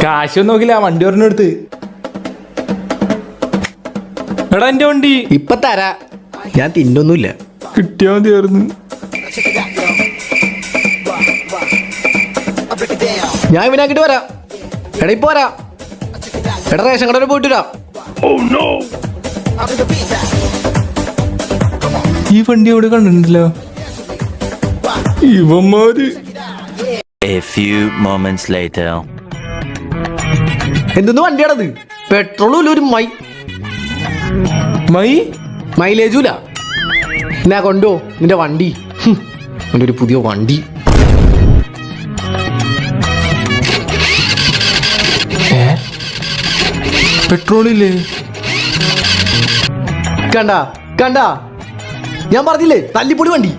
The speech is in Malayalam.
കാശൊന്നും നോക്കില്ല, വണ്ടി പറഞ്ഞെടുത്ത്. എടാ എന്റെ വണ്ടി ഇപ്പൊ തരാ, ഞാൻ തിന്നൊന്നുമില്ല. കിട്ടിയാ മതിയായിരുന്നു. ഞാൻ ഇവനാക്കിട്ട് വരാം. എടാ ഇപ്പൊ വരാം. എടാ റേഷൻ കട വരെ പോയിട്ട് വരാം. ഈ വണ്ടി അവിടെ കണ്ടിട്ടുണ്ടല്ലോ ഇവന്മാര്. A few moments later. എന്തെന്ന് വണ്ടിയാണത്? പെട്രോളും ഇല്ല, ഒരു മൈലേജൂല. എന്നാ കൊണ്ടോ നിന്റെ വണ്ടി. നിന്റെ ഒരു പുതിയ വണ്ടി. പെട്രോളില്ലേ? കണ്ടാ ഞാൻ പറഞ്ഞില്ലേ, തല്ലിപ്പൊടി വണ്ടി.